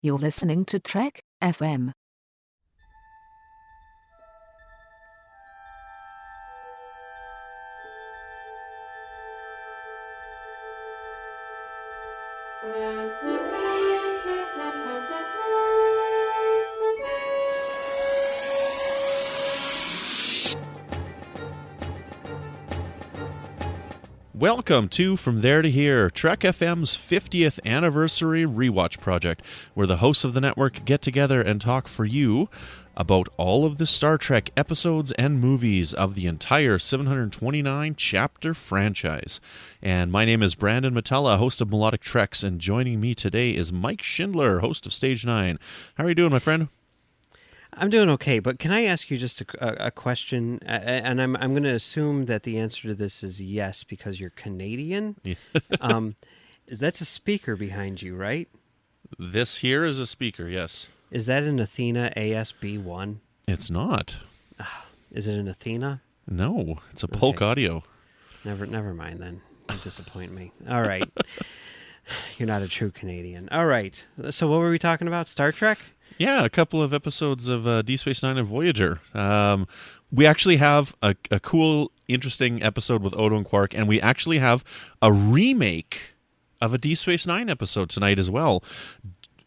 You're listening to Trek FM. Welcome to From There to Here, Trek FM's 50th Anniversary Rewatch project, where the hosts of the network get together and talk for you about all of the Star Trek episodes and movies of the entire 729-chapter franchise. And my name is Brandon-Shea, host of Melodic Treks, and joining me today is Mike Schindler, host of Stage 9. How are you doing, my friend? I'm doing okay, but can I ask you just a question? And I'm going to assume that the answer to this is yes, because you're Canadian. Yeah. That's a speaker behind you, right? This here is a speaker, yes. Is that an Athena ASB1? It's not. Is it an Athena? No, it's a Polk Audio. Never mind then. You disappoint me. All right. You're not a true Canadian. All right. So what were we talking about? Star Trek? Yeah, a couple of episodes of Deep Space Nine and Voyager. We actually have a cool, interesting episode with Odo and Quark, and we actually have a remake of a Deep Space Nine episode tonight as well.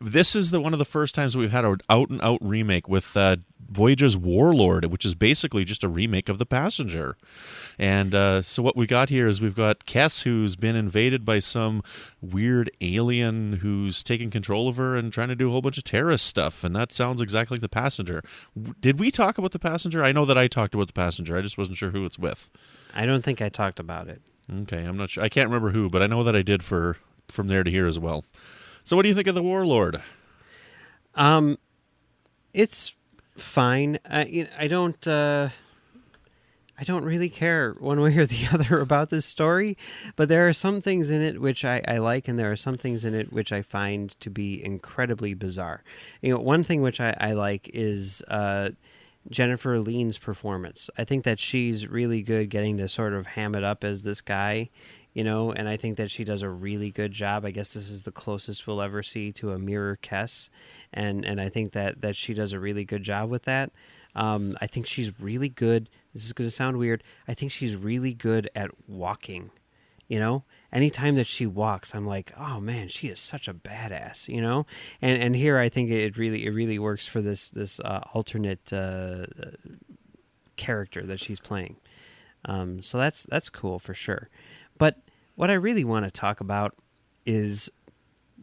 This is one of the first times we've had an out-and-out remake with Voyager's Warlord, which is basically just a remake of The Passenger. And so what we got here is we've got Kes, who's been invaded by some weird alien who's taking control of her and trying to do a whole bunch of terrorist stuff, and that sounds exactly like The Passenger. Did we talk about The Passenger? I know that I talked about The Passenger. I just wasn't sure who it's with. I don't think I talked about it. Okay, I'm not sure. I can't remember who, but I know that I did for From There to Here as well. So what do you think of the Warlord? It's fine. I don't really care one way or the other about this story, but there are some things in it which I like, and there are some things in it which I find to be incredibly bizarre. One thing which I like is Jennifer Lean's performance. I think that she's really good getting to sort of ham it up as this guy, and I think that she does a really good job. I guess this is the closest we'll ever see to a mirror Kes, and I think that she does a really good job with that. I think she's really good. This is going to sound weird. I think she's really good at walking. Anytime that she walks, I'm like, oh man, she is such a badass. And here I think it really works for this alternate character that she's playing. So that's cool for sure. But what I really want to talk about is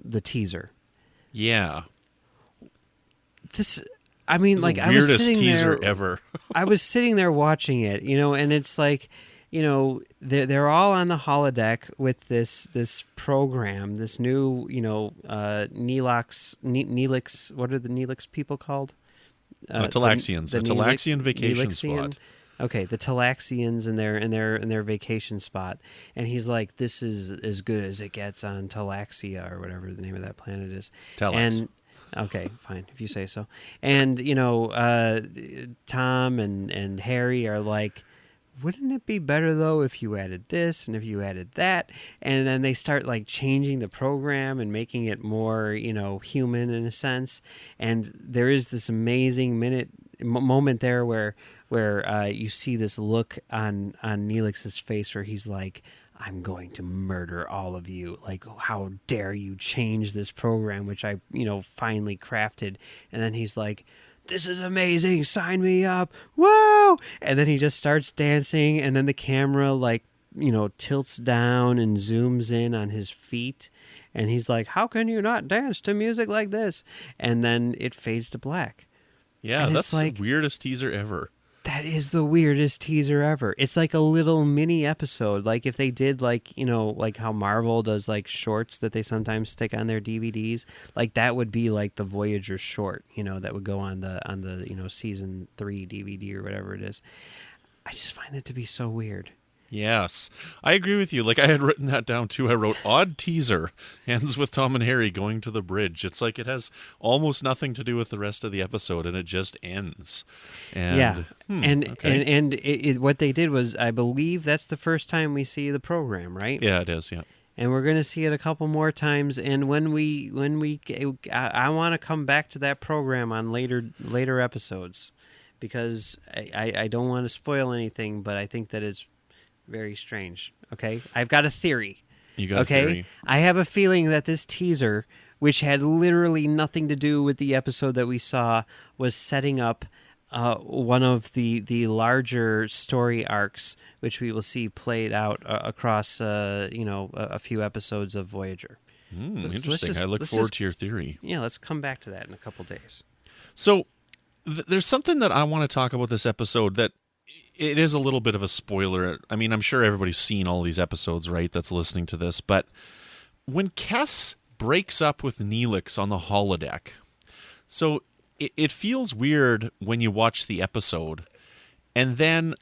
the teaser. Yeah. I was sitting teaser there, ever. I was sitting there watching it, and it's like, they're all on the holodeck with this program, this new, Neelix. What are the Neelix people called? Talaxians, the Talaxian vacation spot. Okay, the Talaxians in their vacation spot, and he's like, "This is as good as it gets on Talaxia, or whatever the name of that planet is." Telex. And okay, fine, if you say so. And Tom and Harry are like, wouldn't it be better though if you added this and if you added that? And then they start like changing the program and making it more, human in a sense. And there is this amazing moment there where you see this look on Neelix's face where he's like, I'm going to murder all of you. Like, how dare you change this program, which I, finally crafted. And then he's like, this is amazing. Sign me up. Whoa. And then he just starts dancing. And then the camera tilts down and zooms in on his feet. And he's like, how can you not dance to music like this? And then it fades to black. Yeah, and that's the weirdest teaser ever. That is the weirdest teaser ever. It's like a little mini episode. Like if they did like how Marvel does like shorts that they sometimes stick on their DVDs, like that would be like the Voyager short, that would go on the season 3 DVD or whatever it is. I just find that to be so weird. Yes, I agree with you. Like I had written that down too. I wrote odd teaser ends with Tom and Harry going to the bridge. It's like it has almost nothing to do with the rest of the episode, and it just ends. And, yeah, okay. and what they did was, I believe that's the first time we see the program, right? Yeah, it is. Yeah, and we're going to see it a couple more times. And when I want to come back to that program on later episodes, because I don't want to spoil anything, but I think that it's very strange. Okay, I've got a theory. You got a theory. I have a feeling that this teaser, which had literally nothing to do with the episode that we saw, was setting up one of the larger story arcs, which we will see played out across a few episodes of Voyager. Interesting. I look forward to your theory. Yeah, let's come back to that in a couple days. So there's something that I want to talk about this episode that it is a little bit of a spoiler. I mean, I'm sure everybody's seen all these episodes, right, that's listening to this. But when Kes breaks up with Neelix on the holodeck, so it feels weird when you watch the episode. And then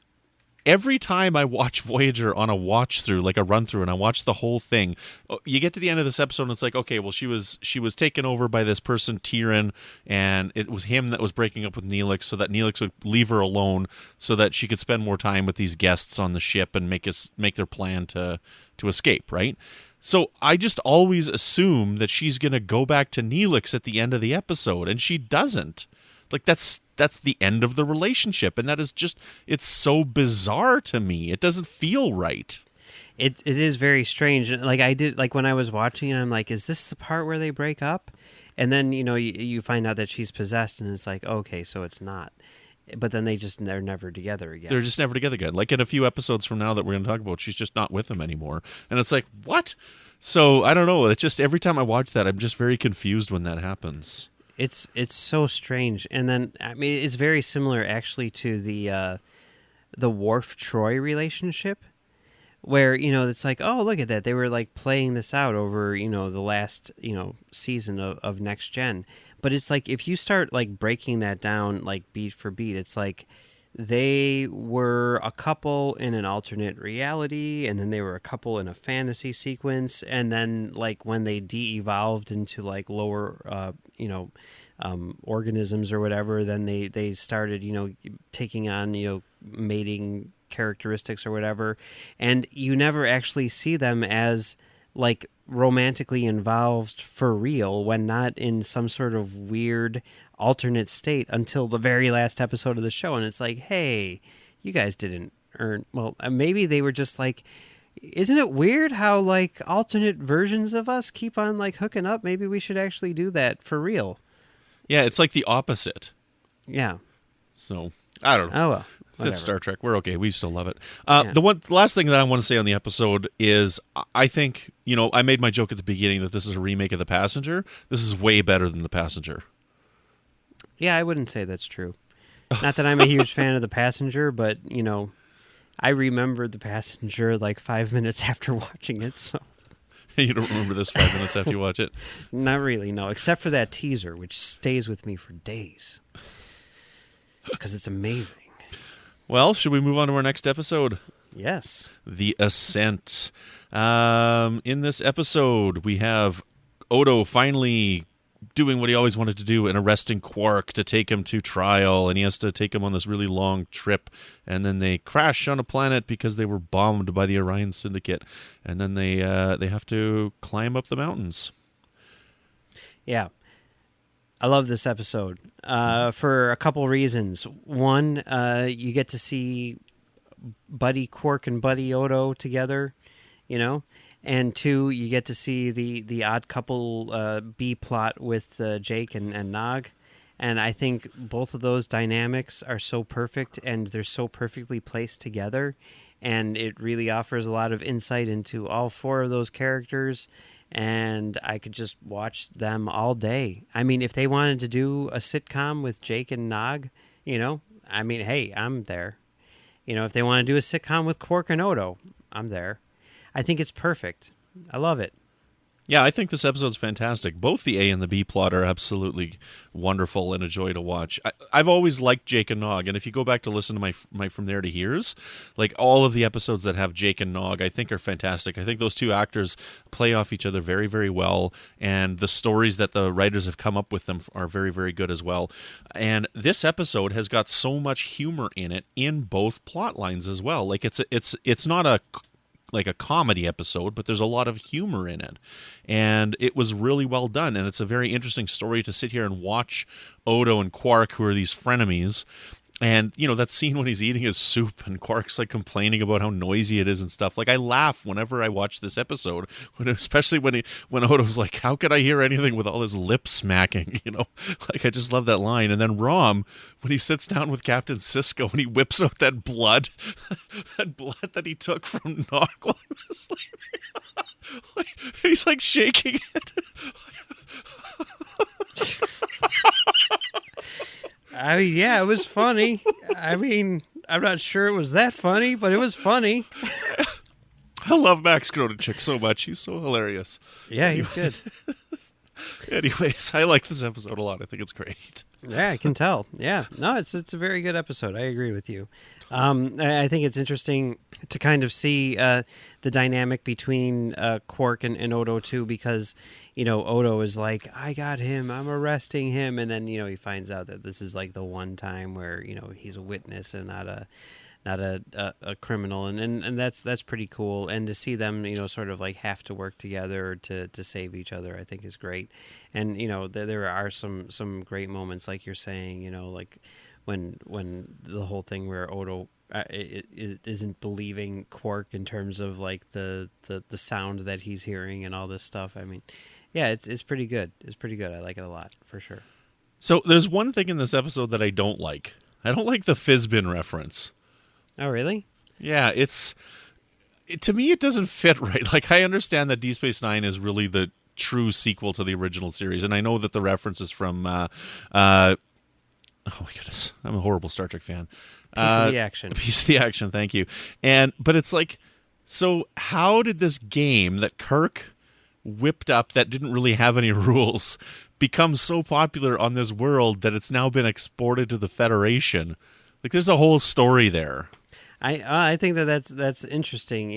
every time I watch Voyager on a watch-through, like a run-through, and I watch the whole thing, you get to the end of this episode and it's like, okay, well, she was taken over by this person, Tyrion, and it was him that was breaking up with Neelix so that Neelix would leave her alone so that she could spend more time with these guests on the ship and make their plan to escape, right? So I just always assume that she's going to go back to Neelix at the end of the episode, and she doesn't. Like, that's the end of the relationship, and that is just, it's so bizarre to me. It doesn't feel right. It is very strange. Like when I was watching it, I'm like, is this the part where they break up? And then, you find out that she's possessed, and it's like, okay, so it's not. But then they're never together again. They're just never together again. Like in a few episodes from now that we're going to talk about, she's just not with him anymore. And it's like, what? So I don't know. It's just every time I watch that, I'm just very confused when that happens. It's so strange. And then, I mean, it's very similar actually to the Worf-Troy relationship, where, it's like, oh, look at that. They were like playing this out over, the last, season of Next Gen. But it's like, if you start like breaking that down, like beat for beat, it's like they were a couple in an alternate reality, and then they were a couple in a fantasy sequence. And then like when they de-evolved into like lower, organisms or whatever, then they started, taking on, mating characteristics or whatever. And you never actually see them as like romantically involved for real, when not in some sort of weird alternate state, until the very last episode of the show. And it's like, hey, you guys didn't earn, well, maybe they were just like, isn't it weird how like alternate versions of us keep on like hooking up? Maybe we should actually do that for real. Yeah, it's like the opposite. Yeah. So I don't know. Oh well. It's Star Trek. We're okay. We still love it. Yeah. The last thing that I want to say on the episode is, I think, I made my joke at the beginning that this is a remake of The Passenger. This is way better than The Passenger. Yeah, I wouldn't say that's true. Not that I'm a huge fan of The Passenger, but, I remembered The Passenger like 5 minutes after watching it, so. You don't remember this 5 minutes after you watch it? Not really, no. Except for that teaser, which stays with me for days. Because it's amazing. Well, should we move on to our next episode? Yes. The Ascent. In this episode, we have Odo finally doing what he always wanted to do and arresting Quark to take him to trial, and he has to take him on this really long trip, and then they crash on a planet because they were bombed by the Orion Syndicate, and then they have to climb up the mountains. Yeah. I love this episode for a couple reasons. One, you get to see Buddy Quark and Buddy Odo together, and two, you get to see the odd couple B plot with Jake and Nog. And I think both of those dynamics are so perfect, and they're so perfectly placed together, and it really offers a lot of insight into all four of those characters. And I could just watch them all day. I mean, if they wanted to do a sitcom with Jake and Nog, hey, I'm there. If they want to do a sitcom with Quark and Odo, I'm there. I think it's perfect. I love it. Yeah, I think this episode's fantastic. Both the A and the B plot are absolutely wonderful and a joy to watch. I've always liked Jake and Nog, and if you go back to listen to my From There to Here's, like all of the episodes that have Jake and Nog, I think are fantastic. I think those two actors play off each other very, very well, and the stories that the writers have come up with them are very, very good as well. And this episode has got so much humor in it in both plot lines as well. Like it's not a like a comedy episode, but there's a lot of humor in it, and it was really well done. And it's a very interesting story to sit here and watch Odo and Quark, who are these frenemies. And, that scene when he's eating his soup and Quark's like complaining about how noisy it is and stuff. Like, I laugh whenever I watch this episode, especially when Odo's like, how could I hear anything with all his lip smacking? Like, I just love that line. And then Rom, when he sits down with Captain Sisko and he whips out that blood, that he took from Nog while he was sleeping. Like, he's like shaking it. I mean, yeah, it was funny. I mean, I'm not sure it was that funny, but it was funny. I love Max Grodachik so much. He's so hilarious. Yeah, he's good. Anyways, I like this episode a lot. I think it's great. Yeah, I can tell. Yeah. No, it's a very good episode. I agree with you. I think it's interesting to kind of see the dynamic between Quark and Odo, too, because, Odo is like, I got him, I'm arresting him. And then, he finds out that this is like the one time where, he's a witness and not a criminal, and that's pretty cool. And to see them, sort of like have to work together to save each other, I think is great. And there are some great moments, like you're saying, like when the whole thing where Odo isn't believing Quark in terms of like the sound that he's hearing and all this stuff. I mean, yeah, it's pretty good. It's pretty good. I like it a lot for sure. So there's one thing in this episode that I don't like. I don't like the Fizbin reference. Oh, really? Yeah, to me, it doesn't fit right. Like, I understand that Deep Space Nine is really the true sequel to the original series, and I know that the reference is from, oh my goodness, I'm a horrible Star Trek fan. Piece of the action. Piece of the action, thank you. But it's like, so how did this game that Kirk whipped up that didn't really have any rules become so popular on this world that it's now been exported to the Federation? Like, there's a whole story there. I think that's interesting.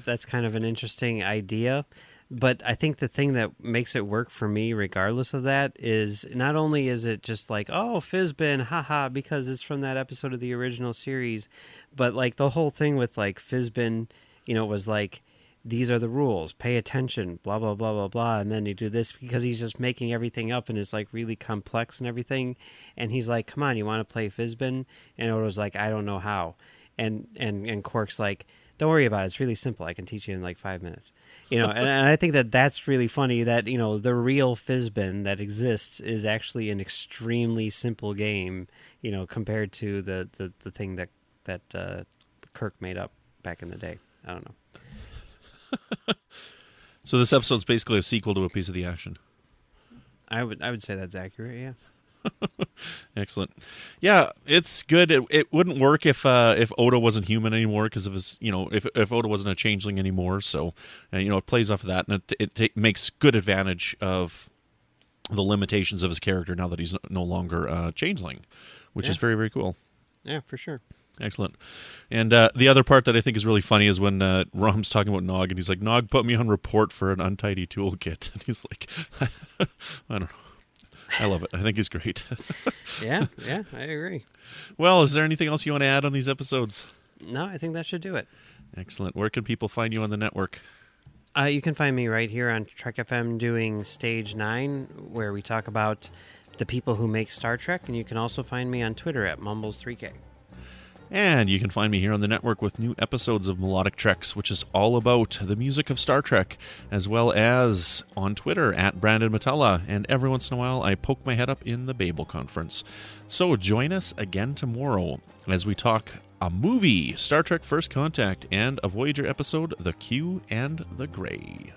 That's kind of an interesting idea. But I think the thing that makes it work for me, regardless of that, is not only is it just like, oh, Fizbin, haha, because it's from that episode of the original series, but like the whole thing with like Fizbin, was like, these are the rules, pay attention, blah, blah, blah, blah, blah. And then you do this because he's just making everything up and it's like really complex and everything. And he's like, come on, you want to play Fizbin? And Odo's like, I don't know how. And Quark's like, don't worry about it. It's really simple. I can teach you in like 5 minutes. And I think that's really funny that, the real Fizbin that exists is actually an extremely simple game, compared to the thing that Kirk made up back in the day. I don't know. So this episode's basically a sequel to A Piece of the Action. I would say that's accurate, yeah. Excellent. Yeah, it's good. It wouldn't work if Odo wasn't human anymore because of his, if Odo wasn't a changeling anymore. So, it plays off of that, and it makes good advantage of the limitations of his character now that he's no longer a changeling, which is very, very cool. Yeah, for sure. Excellent. And the other part that I think is really funny is when Rom's talking about Nog, and he's like, Nog put me on report for an untidy toolkit. And he's like, I don't know. I love it. I think he's great. Yeah, I agree. Well, is there anything else you want to add on these episodes? No, I think that should do it. Excellent. Where can people find you on the network? You can find me right here on Trek FM doing Stage 9, where we talk about the people who make Star Trek, and you can also find me on Twitter at Mumbles3K. And you can find me here on the network with new episodes of Melodic Treks, which is all about the music of Star Trek, as well as on Twitter at Brandon-Mutala. And every once in a while, I poke my head up in the Babel Conference. So join us again tomorrow as we talk a movie, Star Trek First Contact, and a Voyager episode, The Q and the Gray.